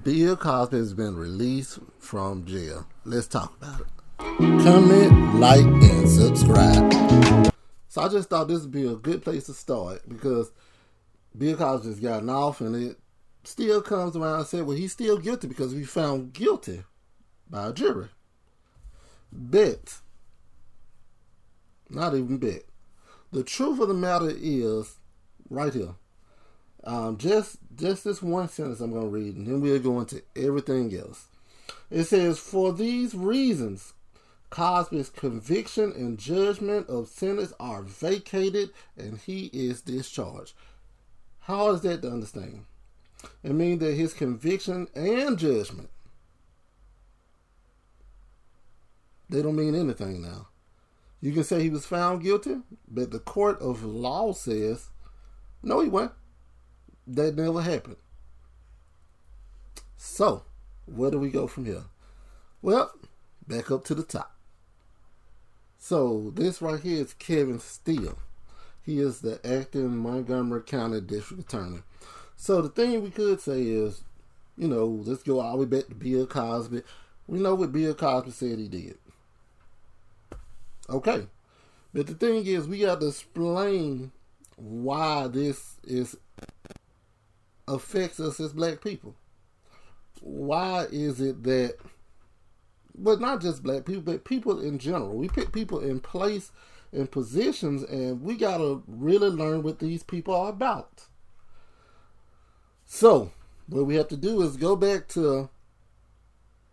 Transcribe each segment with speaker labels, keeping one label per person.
Speaker 1: Bill Cosby has been released from jail. Let's talk about it. Comment, like, and subscribe. So I just thought this would be a good place to start because Bill Cosby just gotten off, and it still comes around and said, well, he's still guilty because he found guilty by a jury. Bet. Not even bet. The truth of the matter is right here. Just this one sentence I'm going to read, and then we'll go into everything else. It says, for these reasons, Cosby's conviction and judgment of sentence are vacated and he is discharged. How is that to understand? It means that his conviction and judgment, they don't mean anything now. You can say he was found guilty, but the court of law says, no, he wasn't. That never happened. So, where do we go from here? Well, back up to the top. So, this right here is Kevin Steele. He is the acting Montgomery County District Attorney. So, the thing we could say is, let's go all the way back to Bill Cosby. We know what Bill Cosby said he did. Okay. But the thing is, we got to explain why this affects us as black people. Why is it that, but not just black people, but people in general, we put people in place, in positions, and we got to really learn what these people are about. So, what we have to do is go back to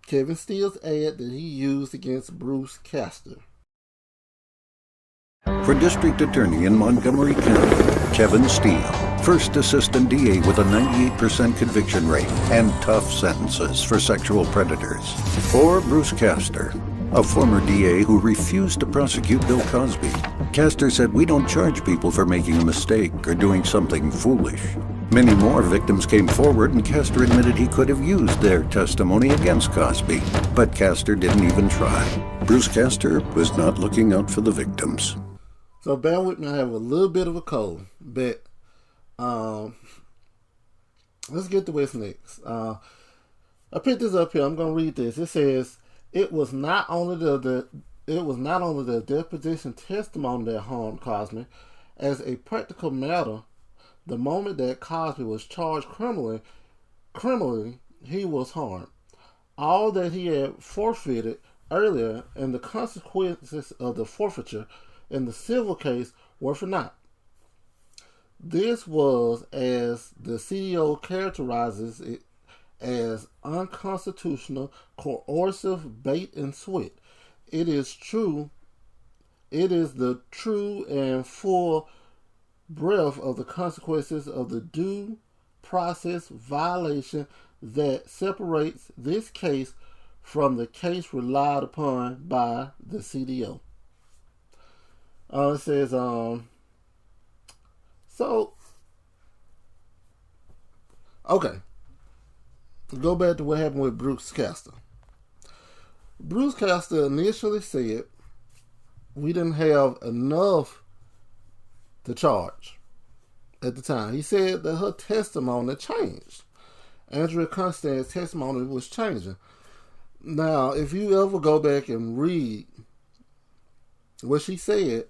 Speaker 1: Kevin Steele's ad that he used against Bruce Castor.
Speaker 2: For District Attorney in Montgomery County, Kevin Steele, first assistant DA with a 98% conviction rate and tough sentences for sexual predators. Or Bruce Castor, a former DA who refused to prosecute Bill Cosby. Castor said, we don't charge people for making a mistake or doing something foolish. Many more victims came forward, and Castor admitted he could have used their testimony against Cosby, but Castor didn't even try. Bruce Castor was not looking out for the victims.
Speaker 1: So bear with me, I have a little bit of a cold, but let's get to what's next. I picked this up here. I'm going to read this. It says, it was not only the deposition testimony that harmed Cosby. As a practical matter, the moment that Cosby was charged criminally, he was harmed. All that he had forfeited earlier and the consequences of the forfeiture in the civil case were for naught. This was, as the CEO characterizes it, as unconstitutional, coercive bait and switch. It is the true and full breadth of the consequences of the due process violation that separates this case from the case relied upon by the CDO. It says, okay. Go back to what happened with Bruce Castor. Bruce Castor initially said we didn't have enough to charge at the time. He said that her testimony changed. Andrea Constand's testimony was changing. Now, if you ever go back and read what she said,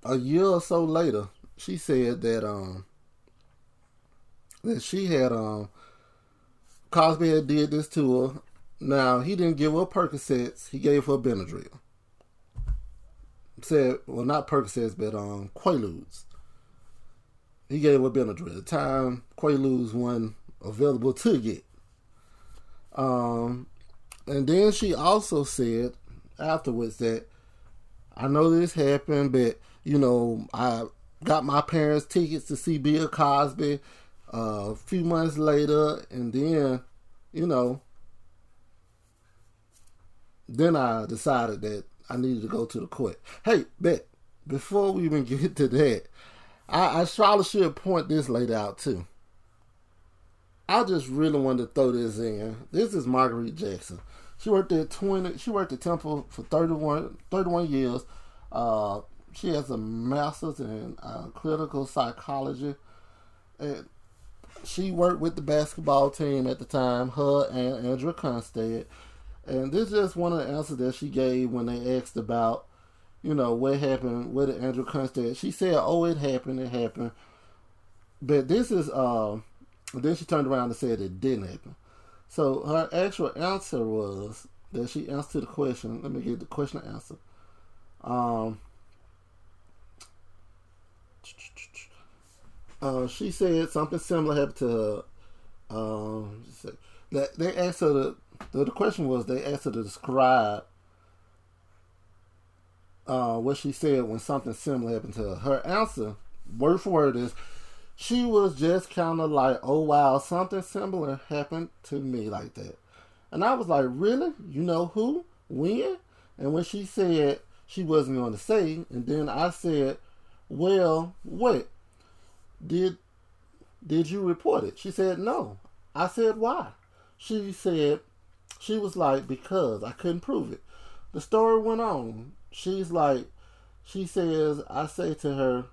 Speaker 1: a year or so later, she said that she had Cosby had did this to her. Now, he didn't give her Percocets, he gave her Benadryl. Said, well, not Percocets, but Quaaludes. He gave her Benadryl. At the time, Quaaludes weren't available to get. And then she also said afterwards that, I know this happened, but, I got my parents' tickets to see Bill Cosby a few months later, and then, then I decided that I needed to go to the court. Hey, before we even get to that, I probably should point this lady out too. I just really wanted to throw this in. This is Marguerite Jackson. She worked at Temple for 31 years. She has a master's in clinical psychology. And she worked with the basketball team at the time, her and Andrew Constead. And this is just one of the answers that she gave when they asked about, what happened with Andrew Constead. She said, "Oh, it happened." But this is, then she turned around and said it didn't happen. So her actual answer was that she answered the question. Let me get the question and answer. She said something similar happened to her. That they asked her the question was they asked her to describe what she said when something similar happened to her. Her answer, word for word, is she was just kind of like, "Oh wow, something similar happened to me like that." And I was like, "Really? You know who? When?" And when she said she wasn't going to say, and then I said, "Well, wait. Did you report it?" She said, "No." I said, "Why?" She said, she was like, "Because I couldn't prove it." The story went on. She says, I say to her,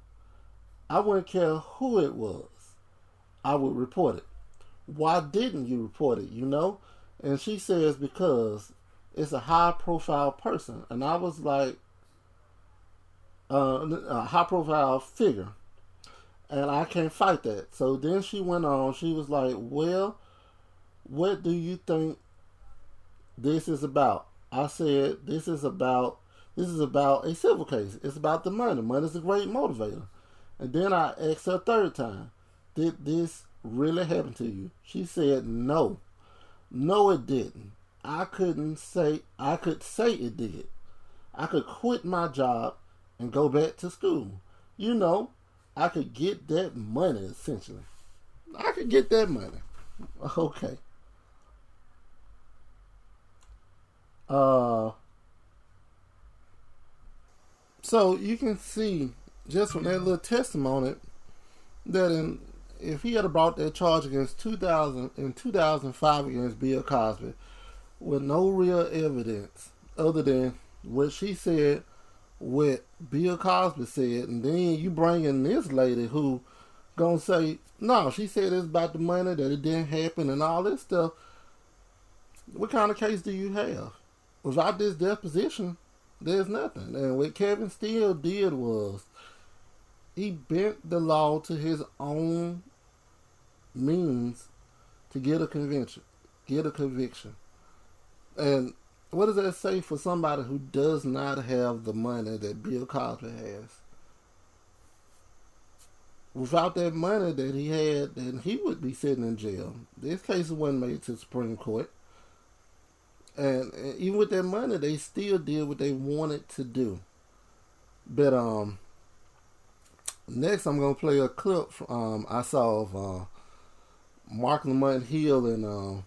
Speaker 1: "I wouldn't care who it was. I would report it." "Why didn't you report it, And she says, "Because it's a high profile person." And I was like, a high profile figure. And I can't fight that. So then she went on. She was like, "Well, what do you think this is about?" I said, This is about a civil case. It's about the money. Money's a great motivator." And then I asked her a third time, "Did this really happen to you?" She said, "No. No, it didn't. I could say it did. I could quit my job and go back to school. I could get that money, essentially. I could get that money." Okay. So you can see just from that little testimony that if he had brought that charge against 2005 against Bill Cosby with no real evidence other than what she said, what Bill Cosby said, and then you bring in this lady who gonna say, "No, she said it's about the money, that it didn't happen," and all this stuff. What kind of case do you have? Without this deposition, there's nothing. And what Kevin Steele did was he bent the law to his own means to get a conviction. And what does that say for somebody who does not have the money that Bill Cosby has? Without that money that he had, then he would be sitting in jail. This case wasn't made to the Supreme Court. And even with that money, they still did what they wanted to do. But next I'm going to play a clip I saw of Mark Lamont Hill and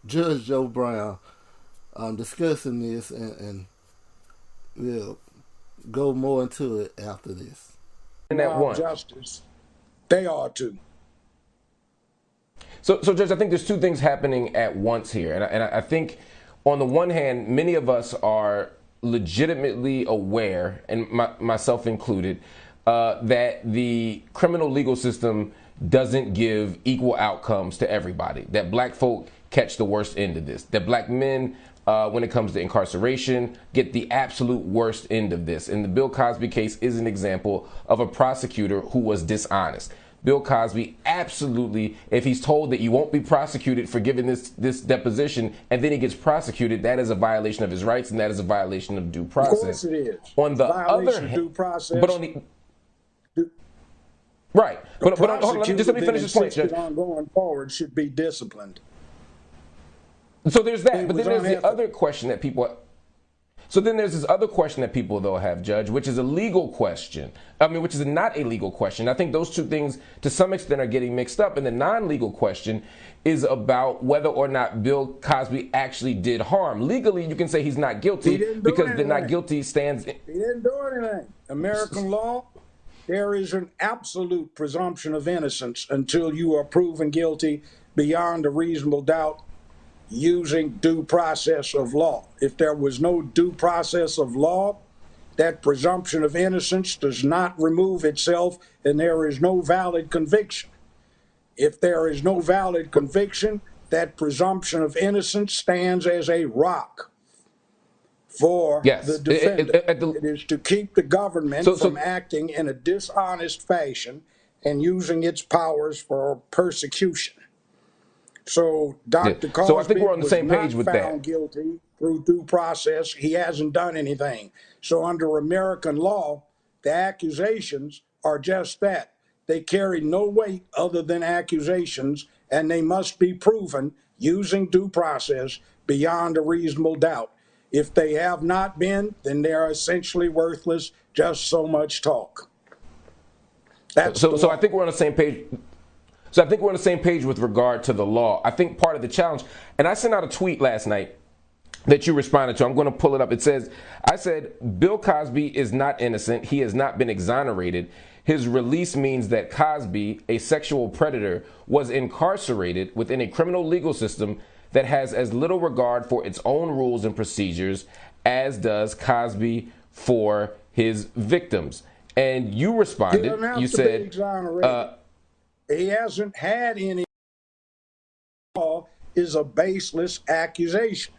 Speaker 1: Judge Joe Brown discussing this, and we'll go more into it after this.
Speaker 3: And that one
Speaker 4: justice, they are too.
Speaker 3: So Judge, I think there's two things happening at once here, and I think on the one hand, many of us are legitimately aware, and myself included, that the criminal legal system doesn't give equal outcomes to everybody, that black folk catch the worst end of this, that black men, when it comes to incarceration, get the absolute worst end of this. And the Bill Cosby case is an example of a prosecutor who was dishonest. Bill Cosby, absolutely, if he's told that you won't be prosecuted for giving this deposition, and then he gets prosecuted, that is a violation of his rights, and that is a violation of due process.
Speaker 4: Of course it is.
Speaker 3: On the other hand,
Speaker 4: due process.
Speaker 3: But on the right, but hold on, let me finish this point, Judge.
Speaker 4: On going forward should be disciplined.
Speaker 3: So there's that, but then there's the other question that people. So then there's this other question that people, though, have, Judge, which is a legal question. Which is not a legal question. I think those two things, to some extent, are getting mixed up. And the non-legal question is about whether or not Bill Cosby actually did harm. Legally, you can say he's not guilty because the not guilty stands.
Speaker 4: He didn't do anything. American law, there is an absolute presumption of innocence until you are proven guilty beyond a reasonable doubt, using due process of law. If there was no due process of law, that presumption of innocence does not remove itself, and there is no valid conviction. If there is no valid conviction, that presumption of innocence stands as a rock for the
Speaker 3: Yes.
Speaker 4: defendant. It is to keep the government from
Speaker 3: So
Speaker 4: acting in a dishonest fashion and using its powers for persecution. So
Speaker 3: yeah.
Speaker 4: Dr.
Speaker 3: So I think
Speaker 4: Cosby
Speaker 3: we're on the
Speaker 4: was
Speaker 3: same
Speaker 4: not
Speaker 3: page with
Speaker 4: found
Speaker 3: that.
Speaker 4: guilty through due process. He hasn't done anything. So under American law, the accusations are just that. They carry no weight other than accusations, and they must be proven using due process beyond a reasonable doubt. If they have not been, then they are essentially worthless, just so much talk. That's the
Speaker 3: So I
Speaker 4: law.
Speaker 3: think we're on the same page. So I think we're on the same page with regard to the law. I think part of the challenge, and I sent out a tweet last night that you responded to. I'm going to pull it up. It says, I said, Bill Cosby is not innocent. He has not been exonerated. His release means that Cosby, a sexual predator, was incarcerated within a criminal legal system that has as little regard for its own rules and procedures as does Cosby for his victims. And you
Speaker 4: He
Speaker 3: responded,
Speaker 4: doesn't have
Speaker 3: you
Speaker 4: to be
Speaker 3: said,
Speaker 4: exonerated. He hasn't had any. Law is a baseless accusation.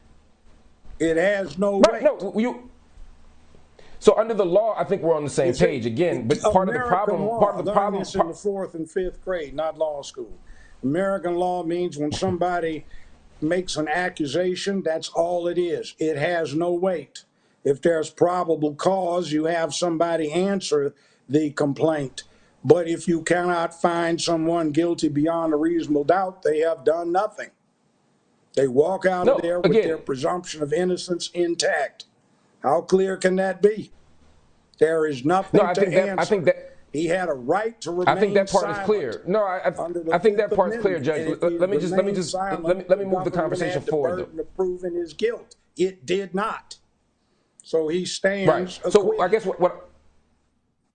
Speaker 4: It has no
Speaker 3: right,
Speaker 4: weight.
Speaker 3: no, so under the law, I think we're on the same
Speaker 4: It's a-
Speaker 3: page again. But
Speaker 4: American law,
Speaker 3: part of the
Speaker 4: I
Speaker 3: problem,
Speaker 4: learned this in the 4th and 5th grade, not law school. American law means when somebody makes an accusation, that's all it is. It has no weight. If there's probable cause, you have somebody answer the complaint. But if you cannot find someone guilty beyond a reasonable doubt, they have done nothing. They walk out of
Speaker 3: no,
Speaker 4: there with their
Speaker 3: again,
Speaker 4: presumption of innocence intact. How clear can that be? There is
Speaker 3: no,
Speaker 4: nothing
Speaker 3: I
Speaker 4: to
Speaker 3: think that,
Speaker 4: answer.
Speaker 3: I think that,
Speaker 4: He had a right to
Speaker 3: I think
Speaker 4: remain
Speaker 3: that part
Speaker 4: silent
Speaker 3: is clear. No,
Speaker 4: under the
Speaker 3: I think
Speaker 4: Fifth
Speaker 3: that part's clear,
Speaker 4: Amendment.
Speaker 3: Judge.
Speaker 4: And if he
Speaker 3: Let me
Speaker 4: remained
Speaker 3: just
Speaker 4: silent,
Speaker 3: let me move the
Speaker 4: government
Speaker 3: conversation
Speaker 4: had the
Speaker 3: forward, though.
Speaker 4: burden of proving his guilt. It did not. So he
Speaker 3: Right.
Speaker 4: stands
Speaker 3: So
Speaker 4: acquitted.
Speaker 3: I guess what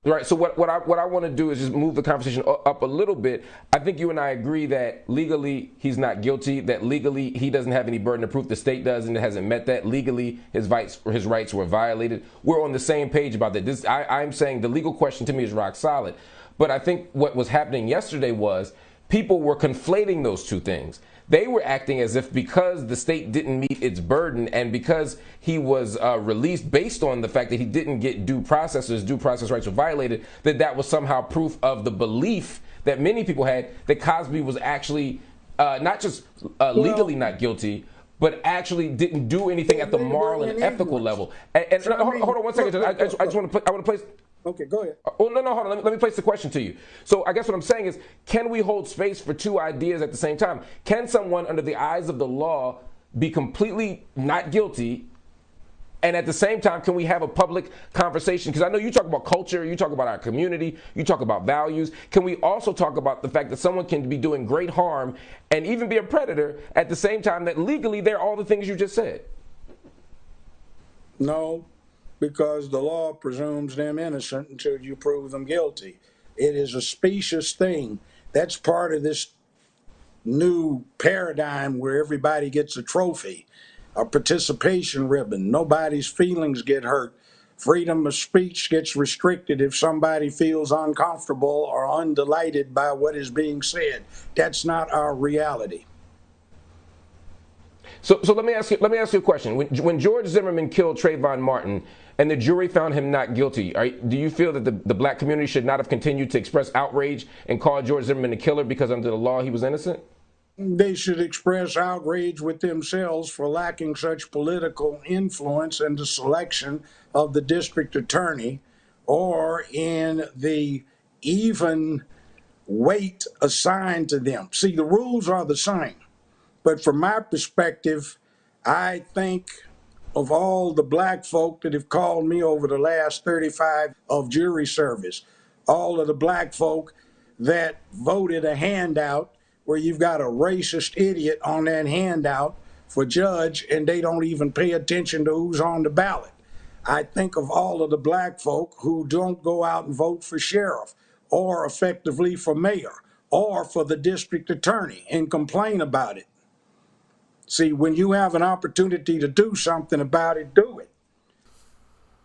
Speaker 3: right. So what I want to do is just move the conversation up a little bit. I think you and I agree that legally he's not guilty. That legally he doesn't have any burden of proof. The state does, and it hasn't met that. Legally, his rights were violated. We're on the same page about that. I'm saying the legal question to me is rock solid. But I think what was happening yesterday was people were conflating those two things. They were acting as if because the state didn't meet its burden and because he was released based on the fact that he didn't get due process, his due process rights were violated, that was somehow proof of the belief that many people had that Cosby was actually not just legally not guilty, but actually didn't do anything at the moral and ethical level. And hold on one second. I just want to place.
Speaker 4: Okay, go ahead.
Speaker 3: Oh, no, hold on. Let me place the question to you. So I guess what I'm saying is, can we hold space for two ideas at the same time? Can someone, under the eyes of the law, be completely not guilty, and at the same time, can we have a public conversation? Because I know you talk about culture, you talk about our community, you talk about values. Can we also talk about the fact that someone can be doing great harm and even be a predator at the same time that legally they're all the things you just said?
Speaker 4: No, because the law presumes them innocent until you prove them guilty. It is a specious thing. That's part of this new paradigm where everybody gets a trophy, a participation ribbon. Nobody's feelings get hurt. Freedom of speech gets restricted if somebody feels uncomfortable or undelighted by what is being said. That's not our reality.
Speaker 3: So let me ask you a question. When George Zimmerman killed Trayvon Martin and the jury found him not guilty, do you feel that the black community should not have continued to express outrage and call George Zimmerman a killer because under the law he was innocent?
Speaker 4: They should express outrage with themselves for lacking such political influence in the selection of the district attorney or in the even weight assigned to them. See, the rules are the same. But from my perspective, I think of all the black folk that have called me over the last 35 of jury service, all of the black folk that voted a handout where you've got a racist idiot on that handout for judge and they don't even pay attention to who's on the ballot. I think of all of the black folk who don't go out and vote for sheriff or effectively for mayor or for the district attorney and complain about it. See, when you have an opportunity to do something about it, do it.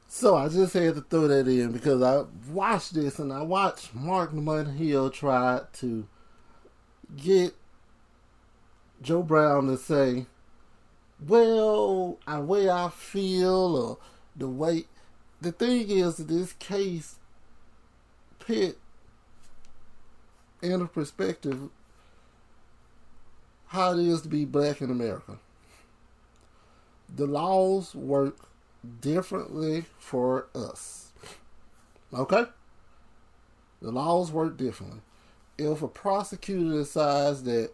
Speaker 1: So I just had to throw that in because I watched this and I watched Mark Hill try to, get Joe Brown to say, well, the way I feel, or the way. The thing is, this case put into perspective how it is to be black in America. The laws work differently for us. Okay? The laws work differently. If a prosecutor decides that,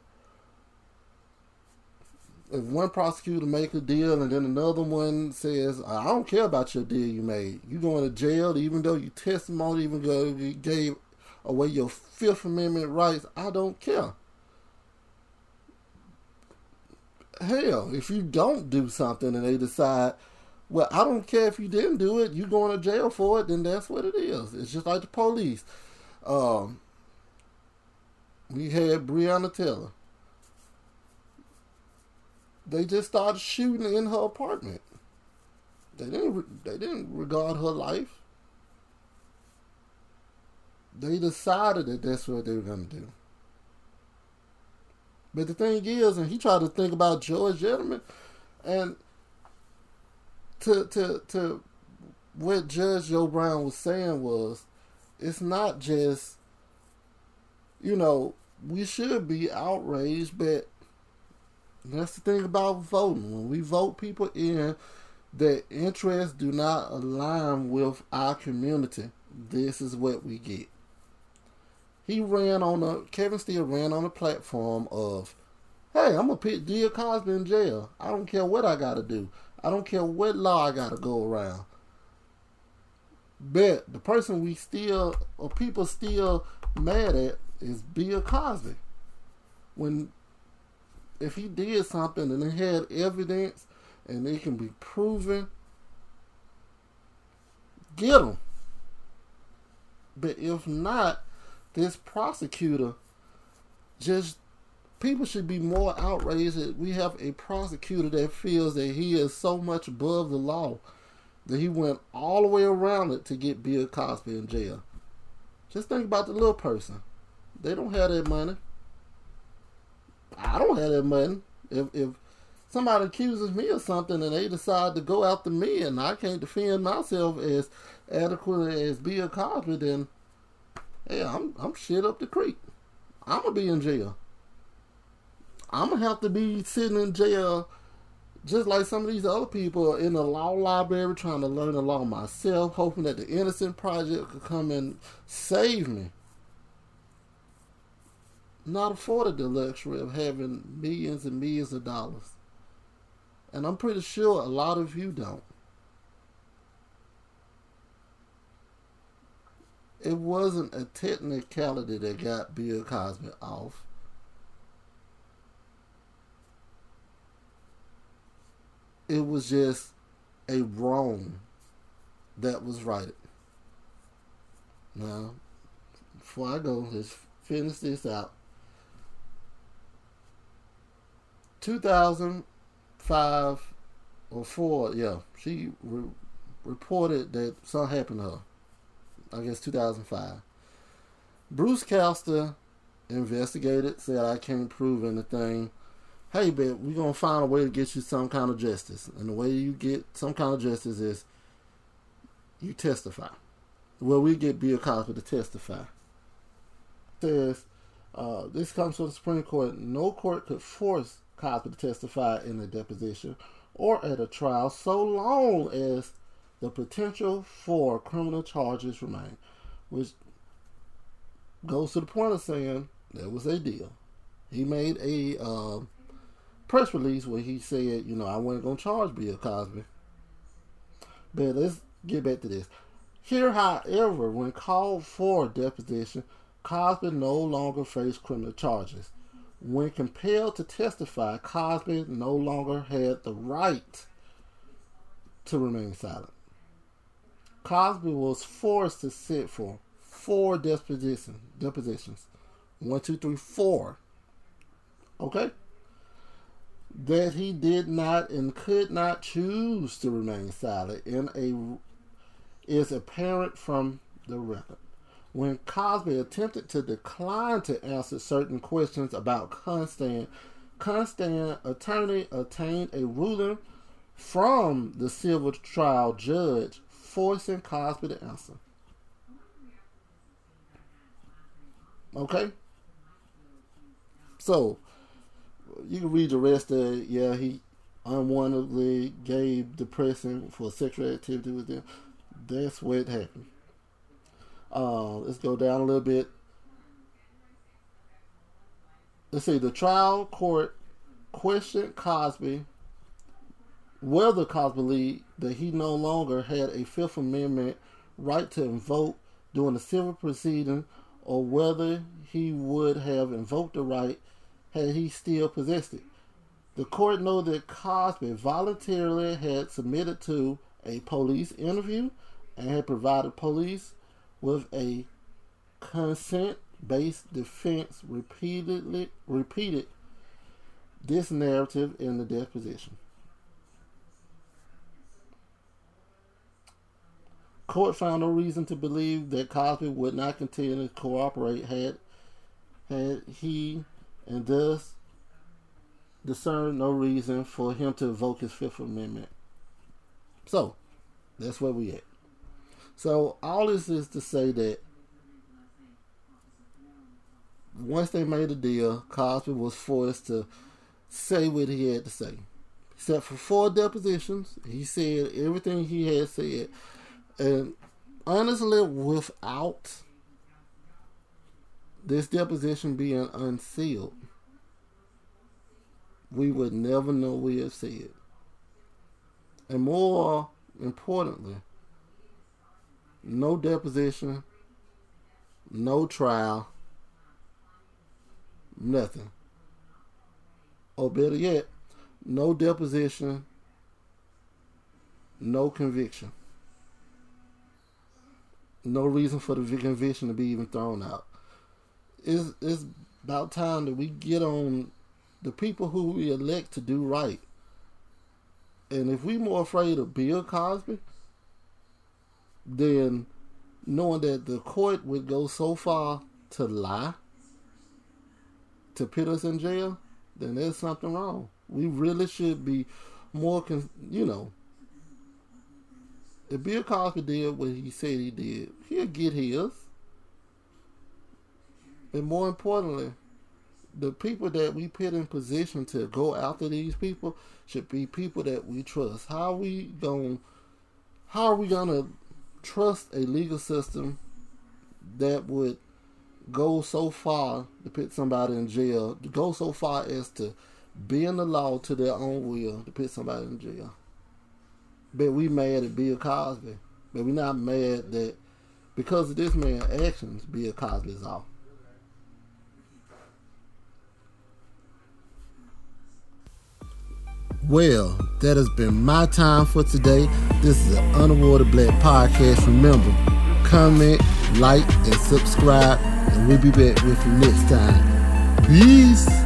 Speaker 1: if one prosecutor make a deal and then another one says, I don't care about your deal you made. You going to jail even though you testimony, even though you gave away your Fifth Amendment rights. I don't care. Hell, if you don't do something and they decide, well, I don't care if you didn't do it, you going to jail for it, then that's what it is. It's just like the police. We had Breonna Taylor. They just started shooting in her apartment. They didn't regard her life. They decided that that's what they were going to do. But the thing is, and he tried to think about George Gentleman, and to what Judge Joe Brown was saying was, it's not just, we should be outraged, but that's the thing about voting. When we vote people in that interests do not align with our community, this is what we get. Kevin Steele ran on a platform of, hey, I'm going to put Bill Cosby in jail. I don't care what I got to do. I don't care what law I got to go around. But the person people still mad at is Bill Cosby. If he did something and they had evidence and it can be proven, get him. But if not, this prosecutor, people should be more outraged that we have a prosecutor that feels that he is so much above the law that he went all the way around it to get Bill Cosby in jail. Just think about the little person. They don't have that money. I don't have that money. If somebody accuses me of something and they decide to go after me and I can't defend myself as adequately as Bill Cosby, then hey, I'm shit up the creek. I'm going to be in jail. I'm going to have to be sitting in jail just like some of these other people in the law library trying to learn the law myself, hoping that the Innocent Project could come and save me. Not afforded the luxury of having millions and millions of dollars. And I'm pretty sure a lot of you don't. It wasn't a technicality that got Bill Cosby off. It was just a wrong that was righted. Now, before I go, let's finish this out. 2005 or 4, she reported that something happened to her. I guess 2005. Bruce Castor investigated, said I can't prove anything. Hey, but we're going to find a way to get you some kind of justice. And the way you get some kind of justice is you testify. Well, we get Bill Cosby to testify. Says, this comes from the Supreme Court. No court could force Cosby to testify in a deposition or at a trial so long as the potential for criminal charges remain, which goes to the point of saying there was a deal. He made a press release where he said, I wasn't going to charge Bill Cosby. But let's get back to this. Here, however, when called for a deposition, Cosby no longer faced criminal charges. When compelled to testify, Cosby no longer had the right to remain silent. Cosby was forced to sit for 4 depositions. 1, 2, 3, 4. Okay? That he did not and could not choose to remain silent is apparent from the record. When Cosby attempted to decline to answer certain questions about Constand attorney obtained a ruling from the civil trial judge forcing Cosby to answer. Okay? So, you can read the rest of it. Yeah, he unwantedly gave the person for sexual activity with them. That's what happened. Let's go down a little bit. Let's see. The trial court questioned Cosby whether Cosby believed that he no longer had a Fifth Amendment right to invoke during the civil proceeding, or whether he would have invoked the right had he still possessed it. The court noted that Cosby voluntarily had submitted to a police interview and had provided police with a consent-based defense, repeated this narrative in the deposition. Court found no reason to believe that Cosby would not continue to cooperate had he, and thus discerned no reason for him to invoke his Fifth Amendment. So, that's where we at. So, all this is to say that once they made a deal, Cosby was forced to say what he had to say. Except for 4 depositions, he said everything he had said. And honestly, without this deposition being unsealed, we would never know what he had said. And more importantly, no deposition, no trial, nothing. Or better yet, no deposition, no conviction. No reason for the conviction to be even thrown out. It's about time that we get on the people who we elect to do right. And if we're more afraid of Bill Cosby than knowing that the court would go so far to lie, to put us in jail, then there's something wrong. We really should be more, if Bill Cosby did what he said he did, he'll get his. And more importantly, the people that we put in position to go after these people should be people that we trust. How are we gonna trust a legal system that would go so far to put somebody in jail, to go so far as to bend the law to their own will to put somebody in jail? But we mad at Bill Cosby. But we not mad that because of this man's actions, Bill Cosby is off. Well, that has been my time for today. This is an Unawarded Black Podcast. Remember, comment, like, and subscribe, and we'll be back with you next time. Peace.